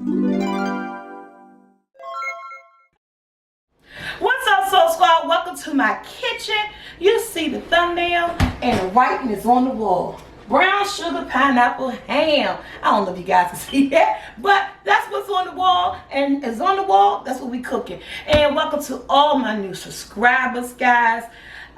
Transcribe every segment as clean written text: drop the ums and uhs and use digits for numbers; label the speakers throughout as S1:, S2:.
S1: What's up, Soul Squad? Welcome to my kitchen. You see the thumbnail and the writing is on the wall. Brown sugar pineapple ham. I don't know if you guys can see that, but that's what's on the wall, and it's on the wall. That's what we cooking. And welcome to all my new subscribers, guys.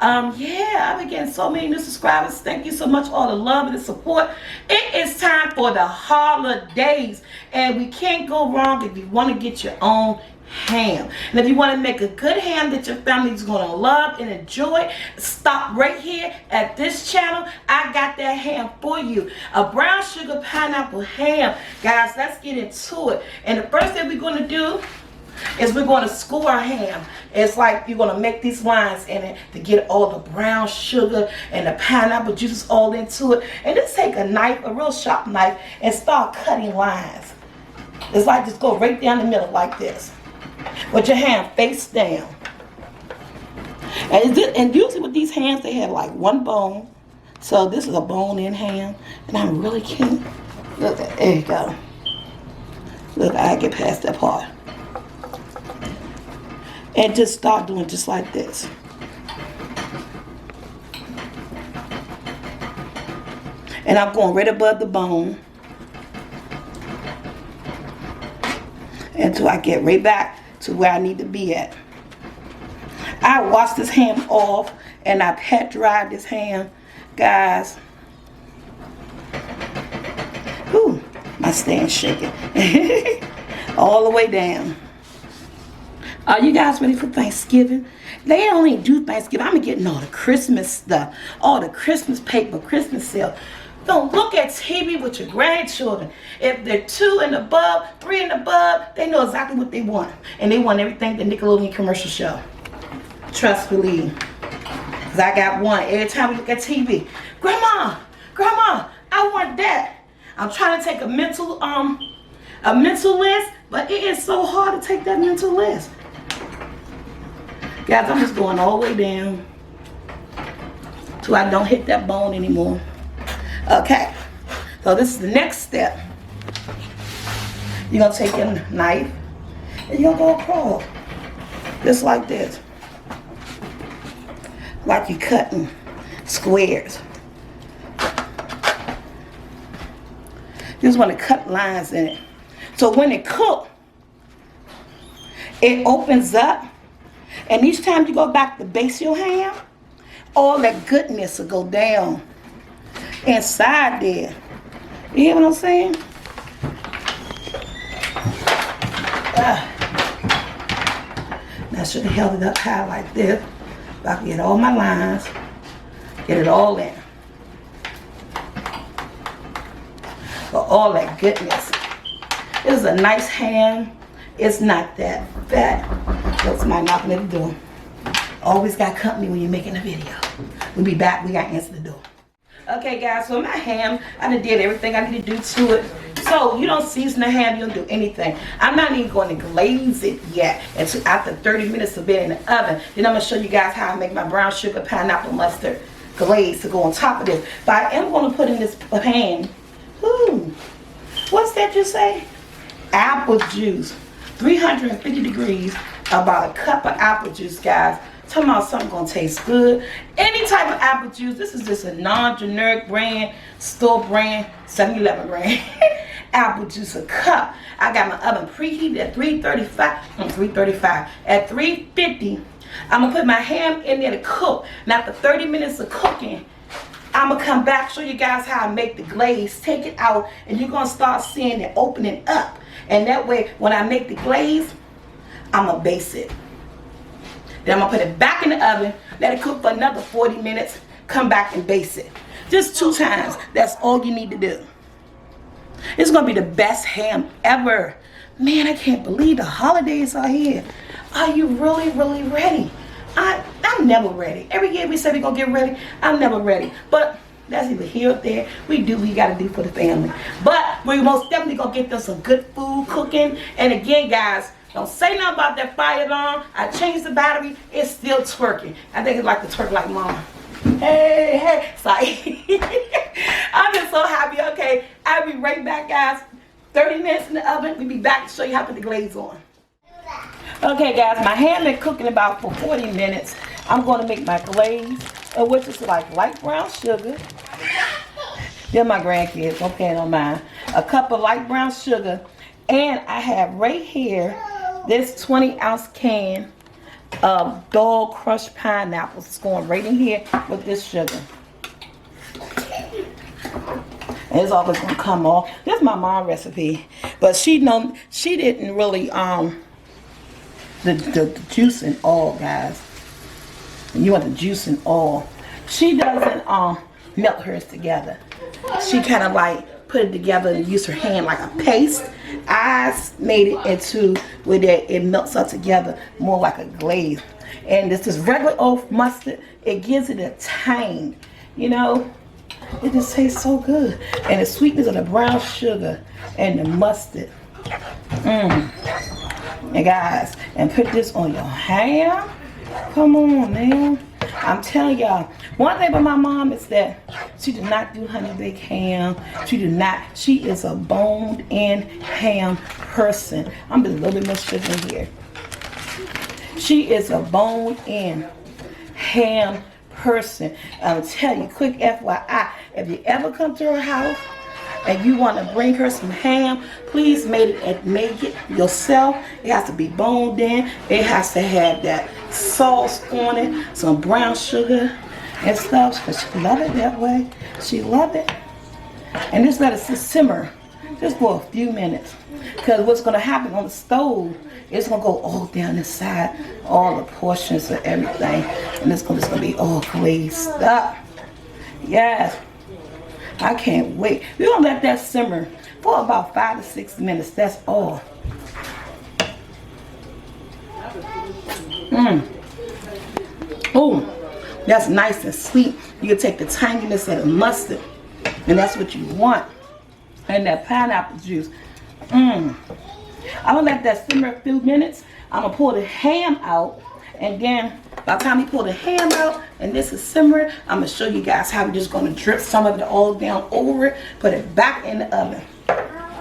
S1: Yeah, I've been getting so many new subscribers. Thank you so much, all the love and the support. It is time for the holidays, and we can't go wrong if you want to get your own ham. And if you want to make a good ham that your family is going to love and enjoy, stop right here at this channel. I got that ham for you. A brown sugar pineapple ham. Guys, let's get into it. And the first thing we're going to do is we're going to score our ham. It's like you're going to make these lines in it to get all the brown sugar and the pineapple juices all into it. And just take a knife, a real sharp knife, and start cutting lines. It's like just go right down the middle like this, with your ham face down. And usually with these hams, they have like one bone. So this is a bone-in ham, and I really can't. Look, there you go. Look, I get past that part. And just start doing just like this. And I'm going right above the bone until I get right back to where I need to be at. I washed this ham off and I pat dried this ham, guys. Whew, my stand's shaking. All the way down. Are you guys ready for Thanksgiving? They don't even do Thanksgiving. I'm getting all the Christmas stuff, all the Christmas paper, Christmas sale. Don't look at TV with your grandchildren. If they're 2 and above, 3 and above, they know exactly what they want. And they want everything the Nickelodeon commercial show. Trust, believe. Because I got one every time we look at TV. Grandma, I want that. I'm trying to take a mental list, but it is so hard to take that mental list. Guys, I'm just going all the way down till I don't hit that bone anymore. Okay, so this is the next step. You're going to take your knife and you're going to go across. Just like this. Like you're cutting squares. You just want to cut lines in it. So when it cooks, it opens up. And each time you go back to base your ham, all that goodness will go down inside there. You hear what I'm saying? Now I should have held it up high like this. If I can get all my lines, get it all in. For all that goodness. This is a nice ham. It's not that fat. That's my knocking at the door. Always got company when you're making a video. We'll be back. We got to answer the door. Okay, guys. So my ham, I done did everything I need to do to it. So you don't season the ham. You don't do anything. I'm not even going to glaze it yet until after 30 minutes of being in the oven. Then I'm going to show you guys how I make my brown sugar pineapple mustard glaze to go on top of this. But I am going to put in this pan. Ooh, what's that you say? Apple juice. 350 degrees, about a cup of apple juice, guys. Talking about something gonna taste good. Any type of apple juice. This is just a non-generic brand, store brand, 7-Eleven brand. Apple juice, a cup. I got my oven preheated at 335. At 350, I'm gonna put my ham in there to cook. Now after 30 minutes of cooking, I'm gonna come back, show you guys how I make the glaze. Take it out, and you're gonna start seeing it opening up. And that way, when I make the glaze, I'm gonna base it. Then I'm gonna put it back in the oven, let it cook for another 40 minutes, come back and base it. Just 2 times. That's all you need to do. It's gonna be the best ham ever. Man, I can't believe the holidays are here. Are you really, really ready? I'm never ready. Every year we say we're gonna get ready. I'm never ready. But that's either here or there. We do what we gotta do for the family. But we're most definitely gonna get them some good food cooking. And again, guys, don't say nothing about that fire alarm. I changed the battery. It's still twerking. I think it's like the twerk like mama. Hey. Sorry. I'm just so happy. Okay, I'll be right back, guys. 30 minutes in the oven. We'll be back to show you how to put the glaze on. Okay guys, my ham been cooking about for 40 minutes. I'm going to make my glaze, which is like light brown sugar. They're my grandkids, okay, don't mind. A cup of light brown sugar. And I have right here this 20-ounce can of dog crushed pineapples. It's going right in here with this sugar. And it's always gonna come off. This is my mom's recipe, but she didn't really the juice and all, guys. And you want the juice and all. She doesn't melt hers together. She kind of like put it together and use her hand like a paste. I made it into where it melts up together more like a glaze. And this is regular old mustard. It gives it a tang, you know. It just tastes so good. And the sweetness of the brown sugar and the mustard. And guys, and put this on your ham. Come on, man. I'm telling y'all, one thing about my mom is that she did not do honey baked ham. She is a boned in ham person. I'm just a little bit more sugar in here. She is a boned in ham person. I'm telling you, quick FYI, if you ever come to her house and you want to bring her some ham, please make it yourself. It has to be boned in. It has to have that sauce on it, some brown sugar and stuff, because she love it that way. She love it. And just let it simmer just for a few minutes, because what's going to happen on the stove, it's going to go all down inside, all the portions of everything, and it's going to be all glazed up. Yes, I can't wait. We're going to let that simmer for about 5 to 6 minutes. That's all. Oh, that's nice and sweet. You can take the tanginess of the mustard, and that's what you want. And that pineapple juice. I'm gonna let that simmer a few minutes. I'm gonna pour the ham out, and then by the time we pull the ham out and this is simmering, I'm gonna show you guys how we're just gonna drip some of it all down over it, put it back in the oven.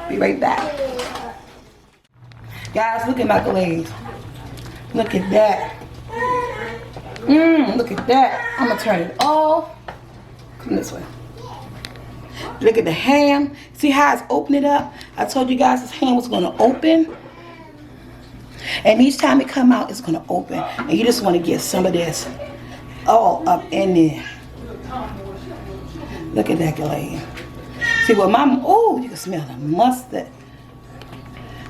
S1: Be right back. Guys, look at my glaze. Look at that. Look at that. I'm gonna turn it off. Come this way. Look at the ham. See how it's opening up? I told you guys this ham was gonna open. And each time it come out, it's gonna open. And you just wanna get some of this all up in there. Look at that glaze. See what mama, oh, you can smell the mustard.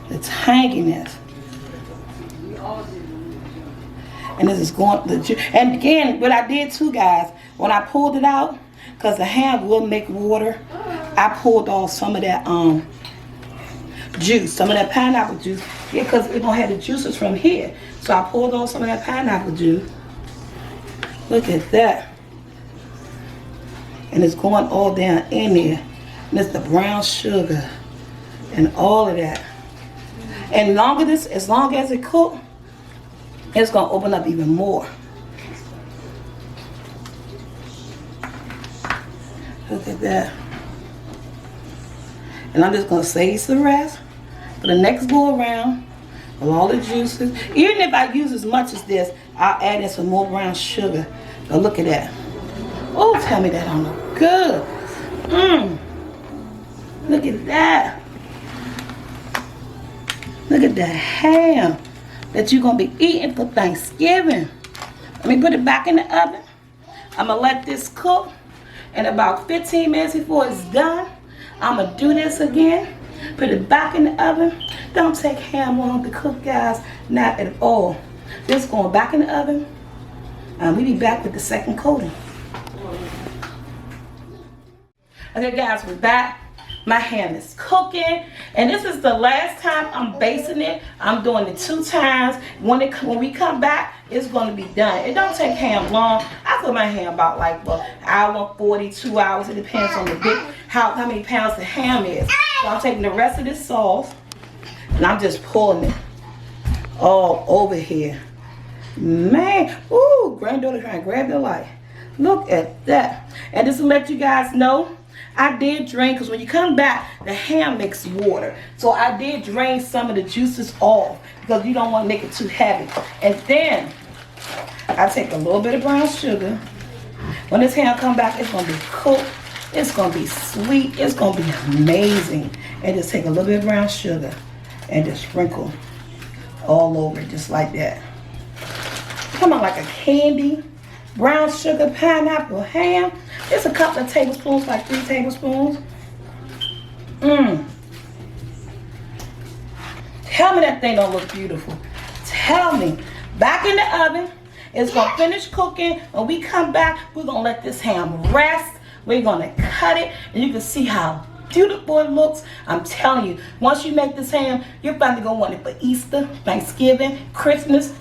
S1: The tanginess. And this is going, and again, what I did too, guys, when I pulled it out, because the ham will make water, I pulled off some of that juice, some of that pineapple juice. Yeah, because it don't have the juices from here. So I pulled off some of that pineapple juice. Look at that. And it's going all down in there. And it's the brown sugar and all of that. And as long as it cooks, it's gonna open up even more. Look at that. And I'm just gonna save the rest for the next go around with all the juices. Even if I use as much as this, I'll add in some more brown sugar. But look at that. Oh, tell me that don't look good. Look at that. Look at the ham that you're gonna be eating for Thanksgiving. Let me put it back in the oven. I'm gonna let this cook. And about 15 minutes before it's done, I'm gonna do this again. Put it back in the oven. Don't take ham long to cook, guys. Not at all. This going back in the oven. And we'll be back with the second coating. Okay, guys, we're back. My ham is cooking, and this is the last time I'm basting it. I'm doing it 2 times. When we come back, it's going to be done. It don't take ham long. I cook my ham about like hour 40, 2 hours. It depends on how many pounds the ham is. So I'm taking the rest of this sauce, and I'm just pulling it all over here. Man, ooh, granddaughter trying to grab the light. Look at that. And just to let you guys know, I did drain, because when you come back, the ham makes water. So I did drain some of the juices off because you don't want to make it too heavy. And then I take a little bit of brown sugar. When this ham come back, it's going to be cooked. It's going to be sweet. It's going to be amazing. And just take a little bit of brown sugar and just sprinkle all over it, just like that. Come on, like a candy. Brown sugar, pineapple, ham. It's a couple of tablespoons, like 3 tablespoons. Tell me that thing don't look beautiful. Tell me. Back in the oven. It's going to finish cooking. When we come back, we're going to let this ham rest. We're going to cut it. And you can see how beautiful it looks. I'm telling you, once you make this ham, you're probably going to want it for Easter, Thanksgiving, Christmas,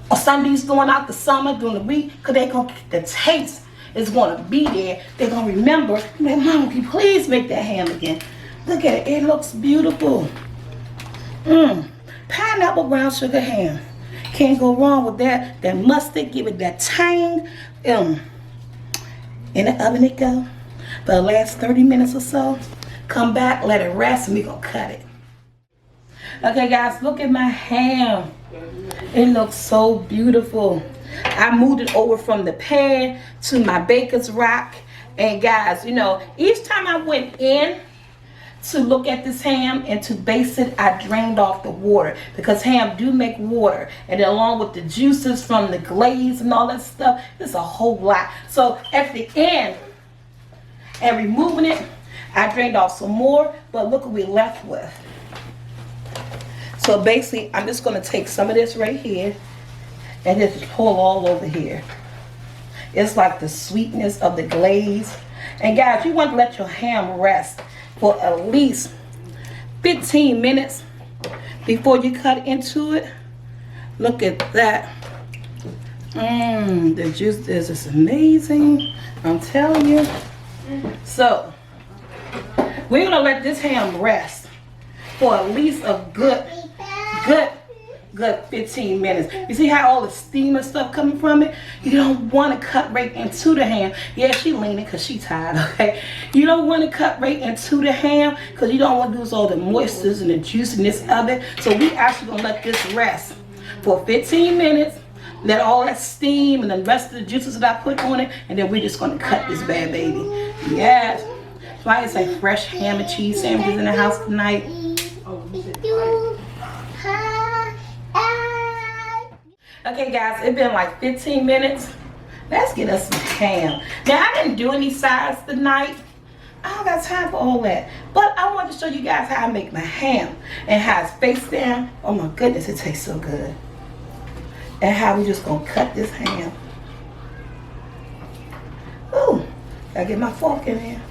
S1: or Sundays going out the summer, during the week. Because the taste is going to be there. They're going to remember. Like, Mom, can you please make that ham again? Look at it. It looks beautiful. Pineapple brown sugar ham. Can't go wrong with that. That mustard, give it that tang. In the oven it go for the last 30 minutes or so. Come back, let it rest, and we're going to cut it. Okay, guys, look at my ham. It looks so beautiful. I moved it over from the pan to my baker's rack. And guys, you know, each time I went in to look at this ham and to baste it, I drained off the water, because ham do make water, and then along with the juices from the glaze and all that stuff, it's a whole lot. So at the end, and removing it, I drained off some more, but look what we're left with. So basically, I'm just going to take some of this right here and just pull all over here. It's like the sweetness of the glaze. And guys, you want to let your ham rest for at least 15 minutes before you cut into it. Look at that. The juice is just amazing. I'm telling you. So we're gonna let this ham rest for at least a good 15 minutes. You see how all the steam and stuff coming from it? You don't want to cut right into the ham. Yeah, she leaning because she tired, okay? You don't want to cut right into the ham because you don't want to lose all the moistures and the juiciness of it. So we actually going to let this rest for 15 minutes. Let all that steam and the rest of the juices that I put on it, and then we're just going to cut this bad baby. Yes. So I say fresh ham and cheese sandwiches in the house tonight. Okay guys, it's been like 15 minutes. Let's get us some ham. Now I didn't do any sides tonight. I don't got time for all that. But I want to show you guys how I make my ham and how it's face down. Oh my goodness, it tastes so good. And how we just gonna cut this ham. Ooh, gotta get my fork in here.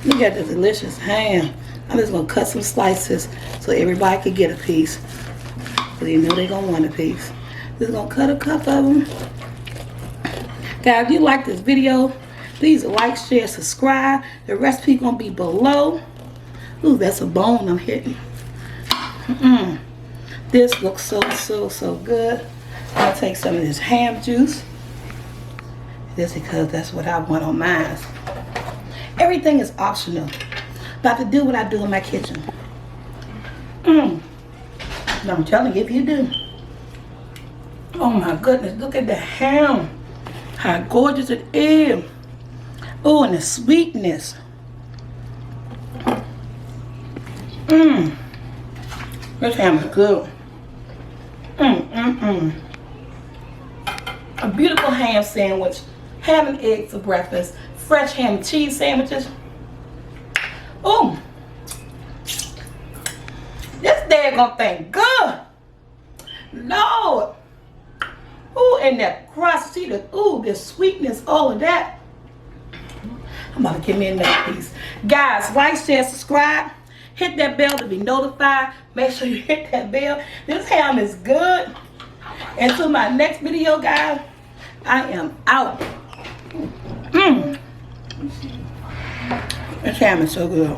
S1: Look at the delicious ham. I'm just gonna cut some slices so everybody can get a piece. So you know they're gonna want a piece. Just gonna cut a couple of them. Guys, if you like this video, please like, share, subscribe. The recipe gonna be below. Ooh, that's a bone I'm hitting. This looks so good. I'll take some of this ham juice. Just because that's what I want on mine. Everything is optional. About to do what I do in my kitchen. And I'm telling you, if you do. Oh my goodness, look at the ham. How gorgeous it is. Oh, and the sweetness. This ham is good. A beautiful ham sandwich. Ham and egg for breakfast. Fresh ham and cheese sandwiches. Oh, this daggone thing good. Lord. Ooh, and that crust, see the the sweetness, all of that. I'm about to give me another piece. Guys, like, share, subscribe. Hit that bell to be notified. Make sure you hit that bell. This ham is good. Until my next video, guys, I am out. This ham is so good.